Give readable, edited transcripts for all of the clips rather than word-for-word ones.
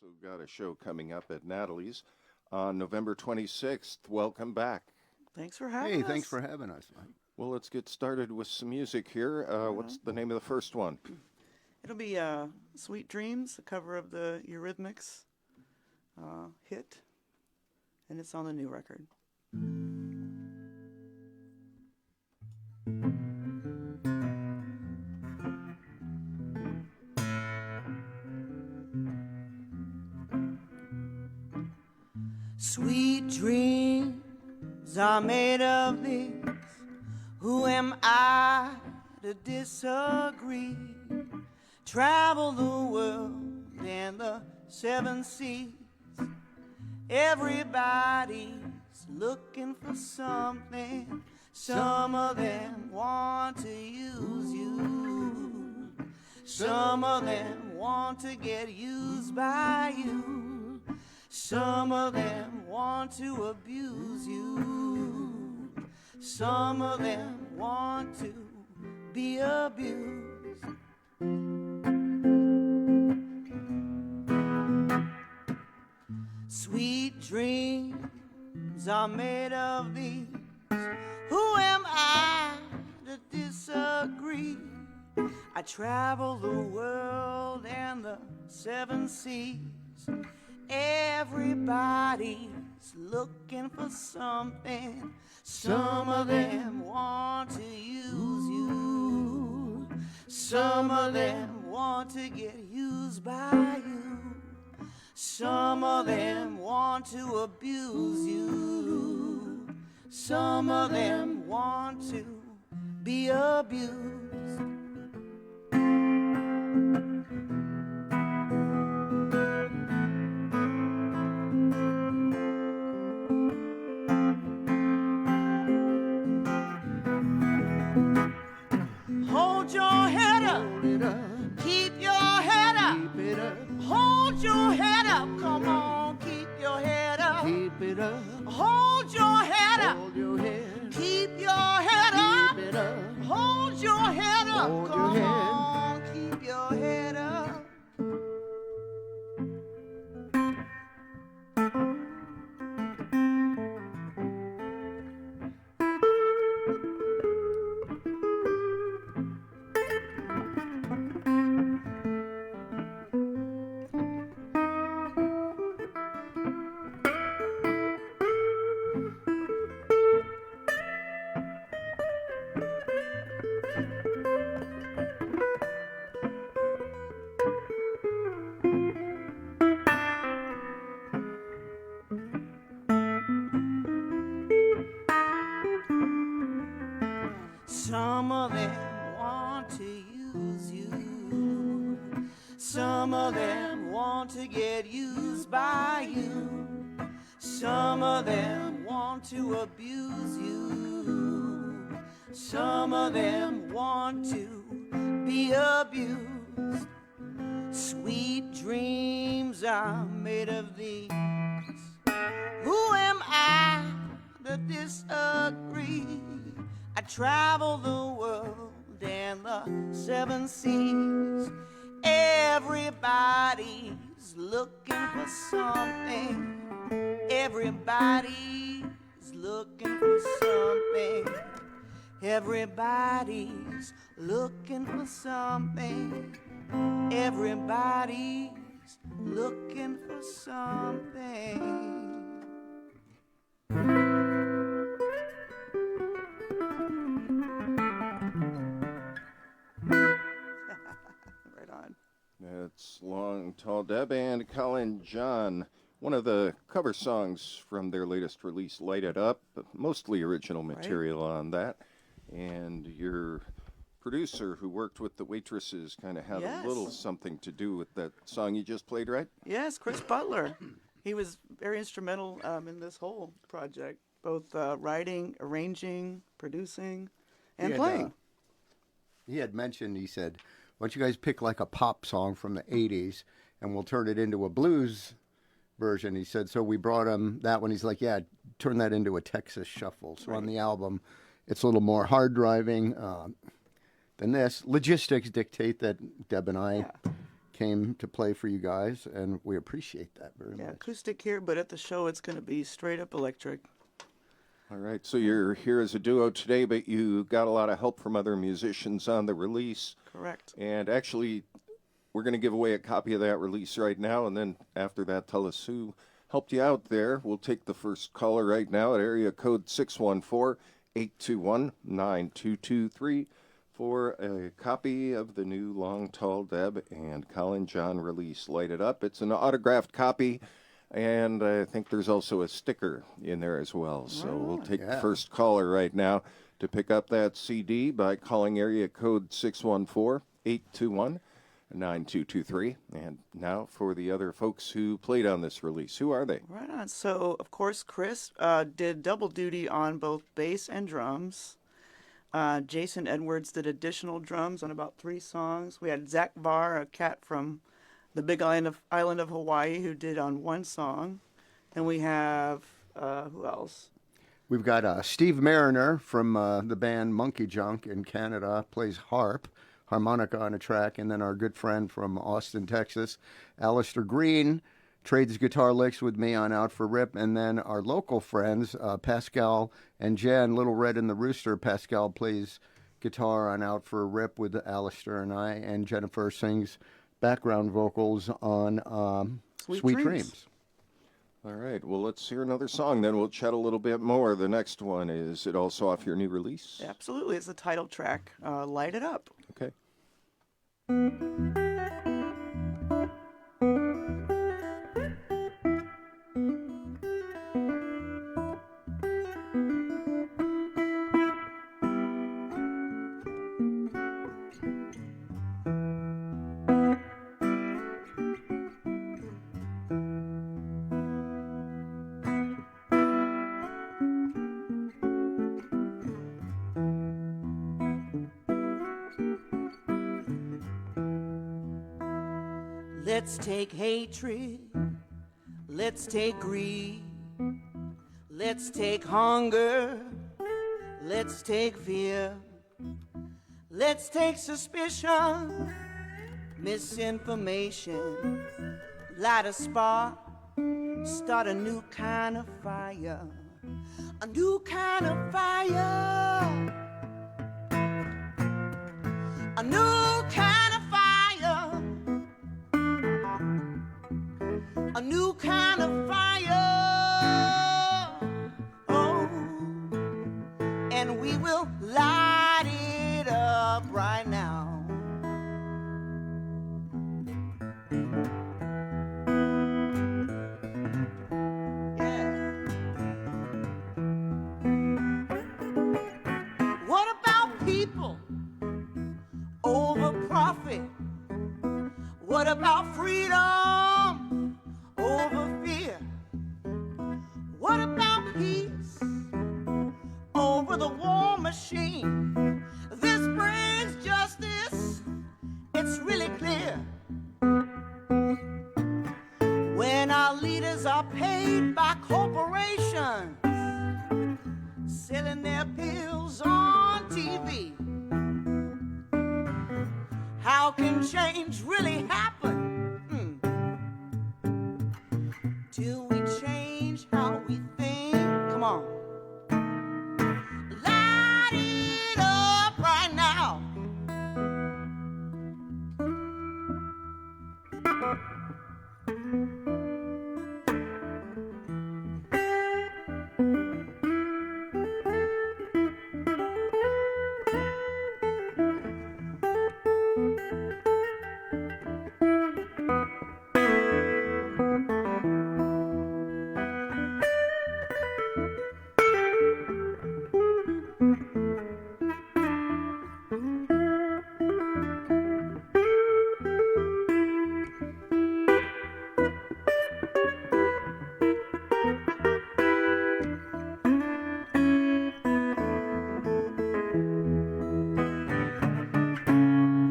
also got a show coming up at Natalie's on November 26th. Welcome back. Thanks for having us. Hey, thanks for having us, Mike. Well, let's get started with some music here. What's the name of the first one? It'll be Sweet Dreams, a cover of the Eurythmics hit, and it's on the new record. Sweet dreams are made of this. Who am I to disagree? Travel the world and the seven seas. Everybody's looking for something. Some of them want to use you. Some of them want to get used by you. Some of them want to abuse you. Some of them want to be abused. Sweet dreams are made of these. Who am I to disagree? I travel the world and the seven seas. Everybody's looking for something. Some of them want to use you. Some of them want to get used by you. Some of them want to abuse you. Some of them want to be abused. Hold your head up. Keep your head up. Hold your head up. Come on, keep your head up. Keep it up. Hold your head up. Hold your head. Keep your head up. Keep it up. Hold your head up. Hold your Come head. on, keep your head up. Some of them want to use you. Some of them want to get used by you. Some of them want to abuse you. Some of them want to be abused. Sweet dreams are made of these. Who am I to disagree? I travel the world and the seven seas. Everybody's looking for something. Everybody's looking for something. Everybody's looking for something. Everybody's looking for something. Right on. That's Long Tall Deb and Colin John. One of the cover songs from their latest release, Light It Up. Mostly original material on that. And your producer who worked with the Waitresses kind of had Yes. a little something to do with that song you just played, right? Yes, Chris Butler. He was very instrumental in this whole project, both writing, arranging, producing, and playing. He had mentioned, he said, why don't you guys pick like a pop song from the 80s and we'll turn it into a blues version. He said, so we brought him that one. He's like, yeah, turn that into a Texas shuffle. So on the album, it's a little more hard driving than this. Logistics dictate that Deb and I came to play for you guys, and we appreciate that very Yeah, much. acoustic here, but at the show it's going to be straight up electric. All right, so you're here as a duo today, but you got a lot of help from other musicians on the release. Correct. And actually, we're going to give away a copy of that release right now, and then after that, tell us who helped you out there. We'll take the first caller right now at area code 614-821-9223 for a copy of the new Long Tall Deb and Colin John release, Light It Up. It's an autographed copy, and I think there's also a sticker in there as well. So we'll take the first caller right now to pick up that CD by calling area code 614-821-9223. And now for the other folks who played on this release. Who are they? Right on. So, of course, Chris did double duty on both bass and drums. Jason Edwards did additional drums on about 3 songs. We had Zach Varr, a cat from the big island of Hawaii, who did on 1 song. And we have, who else? We've got Steve Mariner from the band Monkey Junk in Canada, plays harmonica on a track, and then our good friend from Austin, Texas, Alistair Green, trades guitar licks with me on Out for Rip, and then our local friends, Pascal and Jen, Little Red and the Rooster. Pascal plays guitar on Out for Rip with Alistair and I, and Jennifer sings background vocals on Sweet Dreams. All right, well, let's hear another song, then we'll chat a little bit more. The next one, is it also off your new release? Absolutely. It's the title track, Light It Up. Okay. Let's take hatred, let's take greed, let's take hunger, let's take fear, let's take suspicion, misinformation, light a spark, start a new kind of fire, a new kind of fire, a new kind of fire. A new kind of fire, oh, and we will light it up right now. Yeah. What about people over profit? What about freedom over fear? What about peace over the war machine? This brings justice, it's really clear. When our leaders are paid by corporations, selling their pills on TV, how can change really happen? Till we change how we think. Come on. Light it up right now.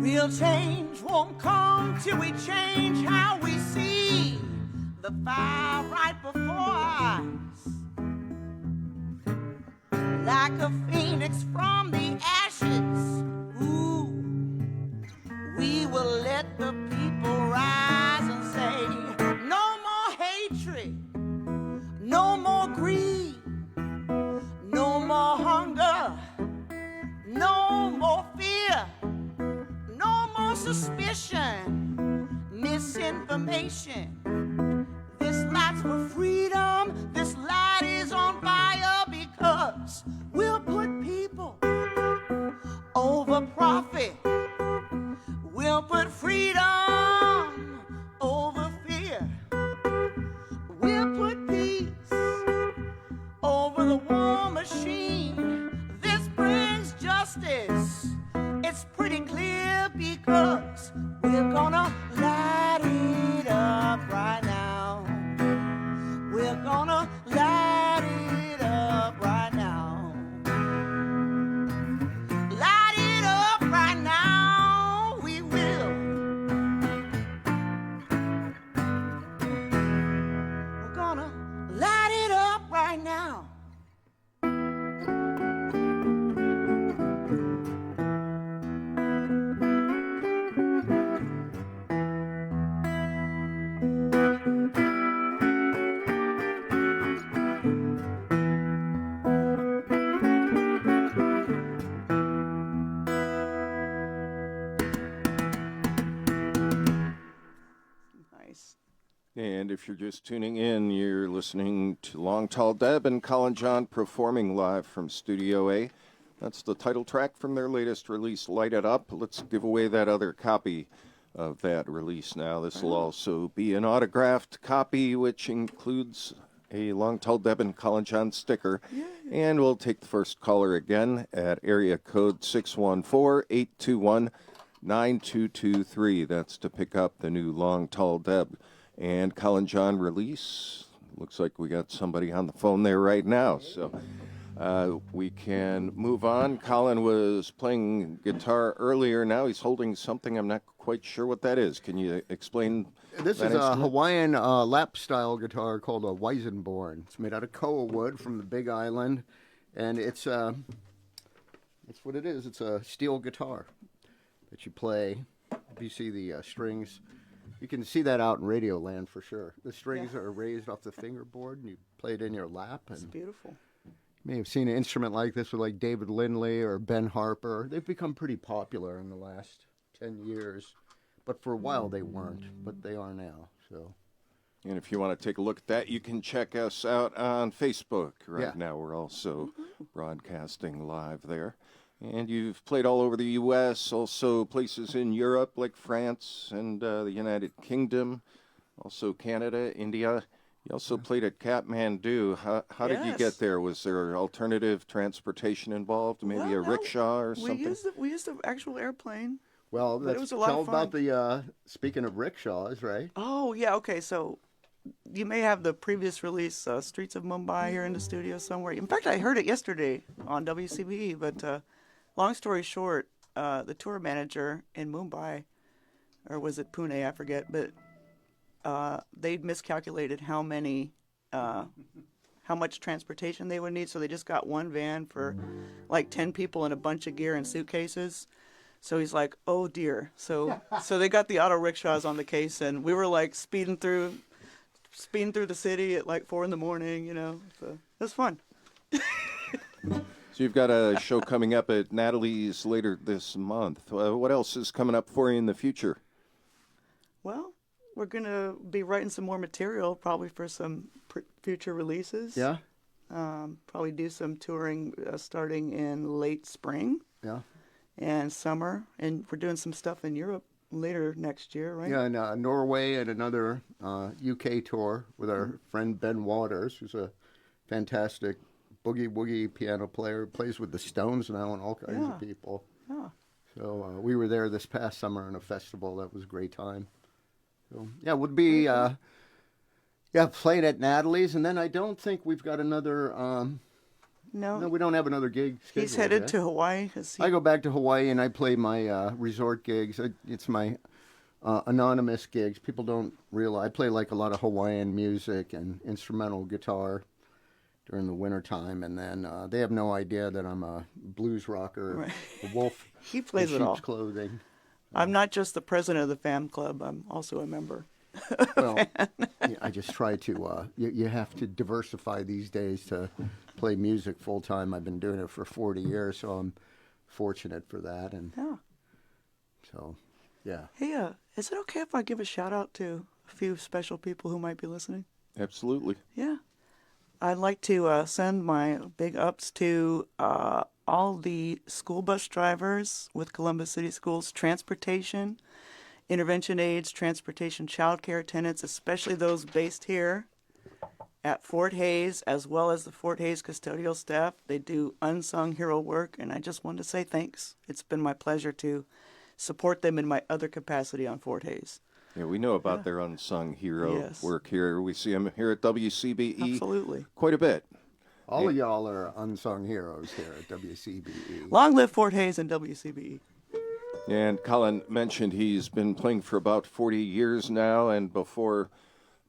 Real change won't come till we change how we see the fire right before our eyes. Like a phoenix from the ashes, ooh, we will let the people rise. suspicion, misinformation. This light's for freedom, this light is on fire because we'll put people over profit. We'll put freedom over fear. We'll put peace over the war machine. This brings justice. It's pretty clear because we're gonna light it up right now. We're gonna light it up right now. Light it up right now. We will. We're gonna light it up right now. Nice. And if you're just tuning in, you're listening to Long Tall Deb and Colin John performing live from Studio A. That's the title track from their latest release, Light It Up. Let's give away that other copy of that release now. This will also be an autographed copy, which includes a Long Tall Deb and Colin John sticker. And we'll take the first caller again at area code 614-821-9223. That's to pick up the new Long Tall Deb and Colin John release. Looks like we got somebody on the phone there right now, so we can move on. Colin was playing guitar earlier. Now he's holding something. I'm not quite sure what that is. Can you explain? This that is a instrument? Hawaiian lap-style guitar called a Weizenborn. It's made out of koa wood from the Big Island, and it's what it is. It's a steel guitar that you play. You see the strings. You can see that out in Radio Land for sure. The strings are raised off the fingerboard, and you play it in your lap. It's And beautiful. you may have seen an instrument like this with like David Lindley or Ben Harper. They've become pretty popular in the last 10 years. But for a while they weren't, but they are now. So, And if you want to take a look at that, you can check us out on Facebook. Right now we're also broadcasting live there. And you've played all over the U.S., also places in Europe like France and the United Kingdom, also Canada, India. You also played at Kathmandu. How did you get there? Was there alternative transportation involved? Maybe a rickshaw or something? We used the actual airplane. well, But it let's was a lot tell of fun. about the, speaking of rickshaws, right? Oh, yeah, okay, so you may have the previous release, Streets of Mumbai, here in the studio somewhere. In fact, I heard it yesterday on WCBE, but long story short, the tour manager in Mumbai, or was it Pune, I forget, but they'd miscalculated how much transportation they would need, so they just got one van for like 10 people and a bunch of gear and suitcases. So he's like, oh dear. So they got the auto rickshaws on the case, and we were like speeding through the city at like 4 a.m, you know. So it was fun. So you've got a show coming up at Natalie's later this month. What else is coming up for you in the future? Well, we're going to be writing some more material, probably for some future releases. Yeah? Probably do some touring starting in late spring Yeah. and summer. And we're doing some stuff in Europe later next year, right? Yeah, and Norway and another UK tour with our friend Ben Waters, who's a fantastic boogie-woogie piano player, plays with the Stones now and all kinds of people. Yeah. So we were there this past summer in a festival. That was a great time. So, yeah, would be playing at Natalie's, and then I don't think we've got another. No, we don't have another gig scheduled. He's headed yet. to Hawaii. I go back to Hawaii and I play my resort gigs. It's my anonymous gigs. People don't realize I play like a lot of Hawaiian music and instrumental guitar during the wintertime, and then they have no idea that I'm a blues rocker, Right. a wolf. He plays in it all. sheep's clothing. I'm not just the president of the fan club. I'm also a member. Well, yeah, I just try to. You have to diversify these days to play music full time. I've been doing it for 40 years, so I'm fortunate for that. And Yeah. so, Yeah. Hey, is it okay if I give a shout out to a few special people who might be listening? Absolutely. Yeah. I'd like to send my big ups to all the school bus drivers with Columbus City Schools, transportation, intervention aides, transportation child care attendants, especially those based here at Fort Hays, as well as the Fort Hays custodial staff. They do unsung hero work, and I just wanted to say thanks. It's been my pleasure to support them in my other capacity on Fort Hays. Yeah, we know about their unsung hero Yes. work here. We see them here at WCBE Absolutely. quite a bit. All of y'all are unsung heroes here at WCBE. Long live Fort Hays and WCBE. And Colin mentioned he's been playing for about 40 years now, and before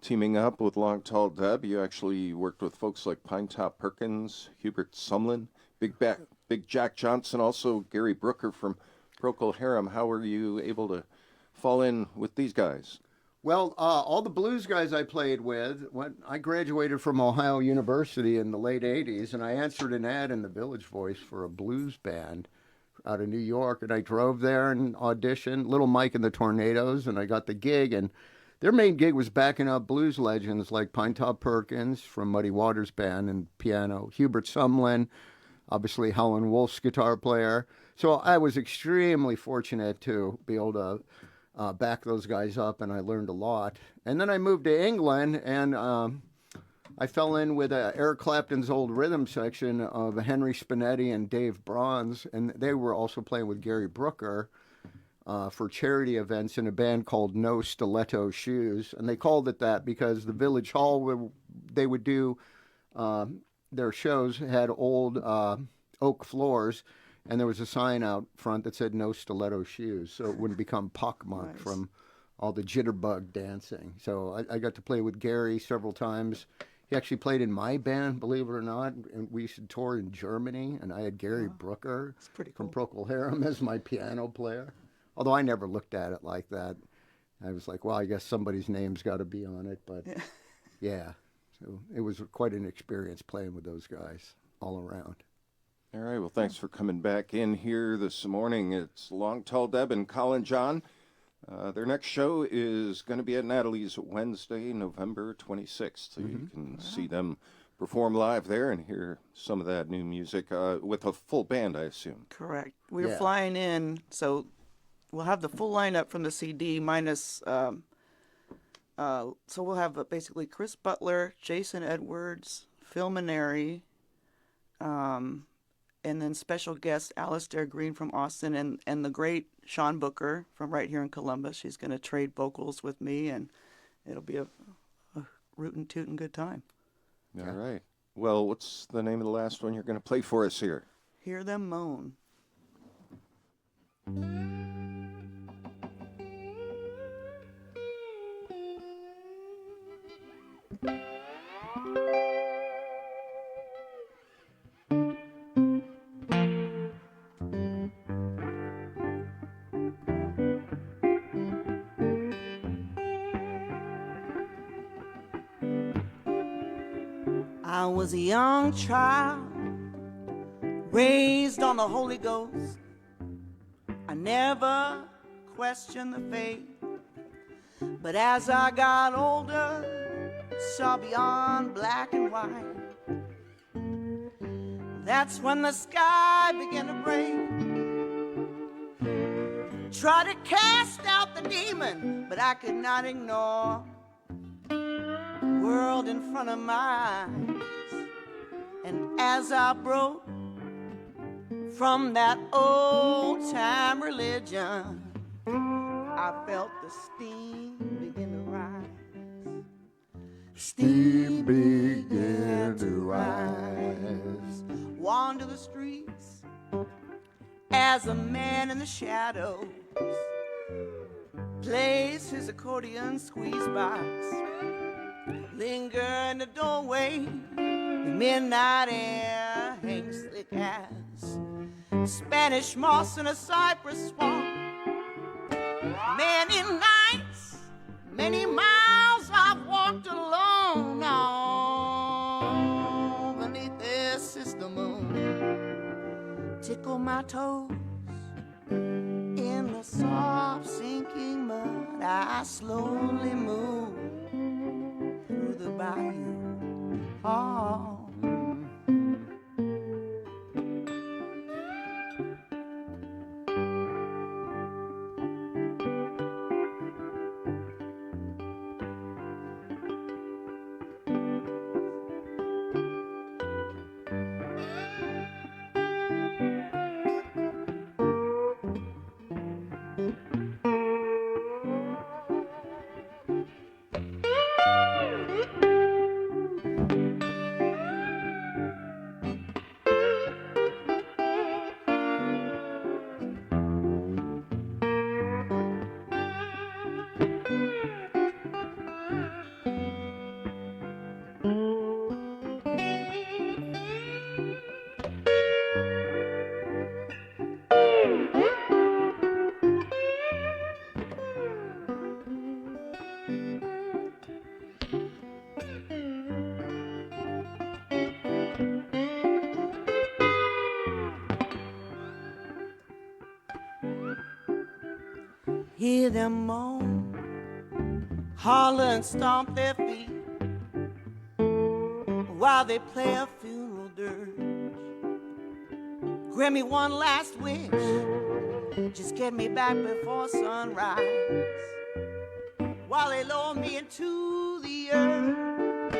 teaming up with Long Tall Deb, you actually worked with folks like Pinetop Perkins, Hubert Sumlin, Big Jack Johnson, also Gary Brooker from Procol Harum. How were you able to fall in with these guys? Well, all the blues guys I played with, when I graduated from Ohio University in the late 80s, and I answered an ad in the Village Voice for a blues band out of New York, and I drove there and auditioned, Little Mike and the Tornadoes, and I got the gig, and their main gig was backing up blues legends like Pinetop Perkins from Muddy Waters Band and piano, Hubert Sumlin, obviously Howlin' Wolf's guitar player. So I was extremely fortunate to be able to back those guys up, and I learned a lot. And then I moved to England, and I fell in with Eric Clapton's old rhythm section of Henry Spinetti and Dave Bronze, and they were also playing with Gary Brooker for charity events in a band called No Stiletto Shoes. And they called it that because the Village Hall, they would do their shows, had old oak floors, and there was a sign out front that said no stiletto shoes, so it wouldn't become pockmarked from all the jitterbug dancing. So I got to play with Gary several times. He actually played in my band, believe it or not, and we used to tour in Germany, and I had Gary Brooker from Procol Harum as my piano player. Although I never looked at it like that. I was like, well, I guess somebody's name's got to be on it, but yeah. So it was quite an experience playing with those guys all around. All right, well, thanks for coming back in here this morning. It's Long Tall Deb and Colin John. Their next show is going to be at Natalie's Wednesday, November 26th. So you can see them perform live there and hear some of that new music with a full band, I assume. Correct. We're flying in, so we'll have the full lineup from the CD minus, so we'll have basically Chris Butler, Jason Edwards, Phil Maneri, and then special guest Alistair Green from Austin, and the great Sean Booker from right here in Columbus. She's going to trade vocals with me, and it'll be a rootin' tootin' good time. All right. Well, what's the name of the last one you're going to play for us here? Hear Them Moan. I was a young child, raised on the Holy Ghost. I never questioned the faith, but as I got older, saw beyond black and white. That's when the sky began to break. Tried to cast out the demon, but I could not ignore the world in front of my eyes. And as I broke from that old-time religion, I felt the steam begin to rise. Steam began to rise. Wander the streets as a man in the shadows plays his accordion squeeze box. Linger in the doorway, the midnight air hangs thick as Spanish moss in a cypress swamp. Many nights, many miles I've walked alone now beneath this sister moon. Tickle my toes in the soft sinking I slowly move through the bayou. Oh. Hear them moan, holler and stomp their feet while they play a funeral dirge. Grant me one last wish, just get me back before sunrise while they lower me into the earth.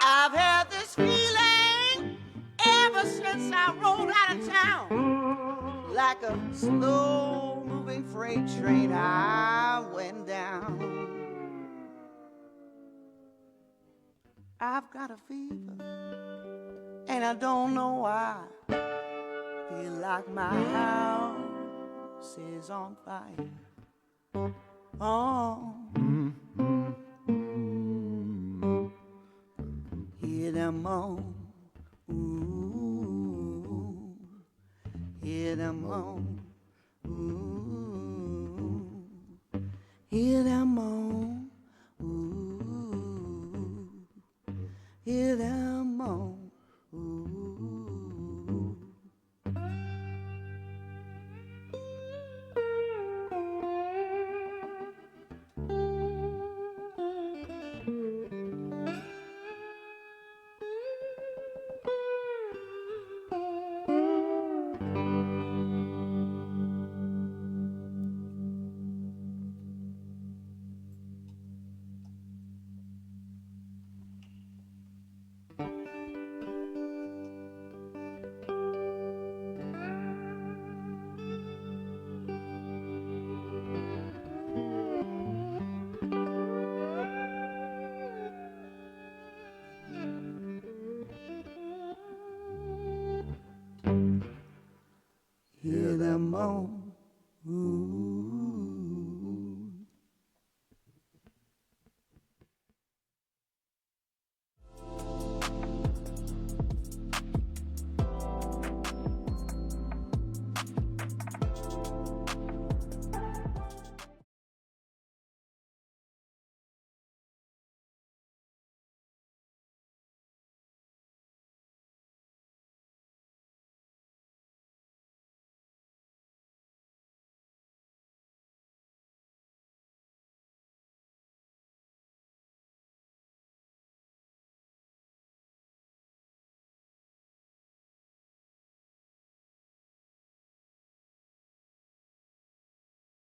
I've had this feeling ever since I rode out of town. Like a slow-moving freight train, I went down. I've got a fever, and I don't know why. Feel like my house is on fire. Oh. Hear them moan. Ooh. Hear them moan. Ooh. Hear them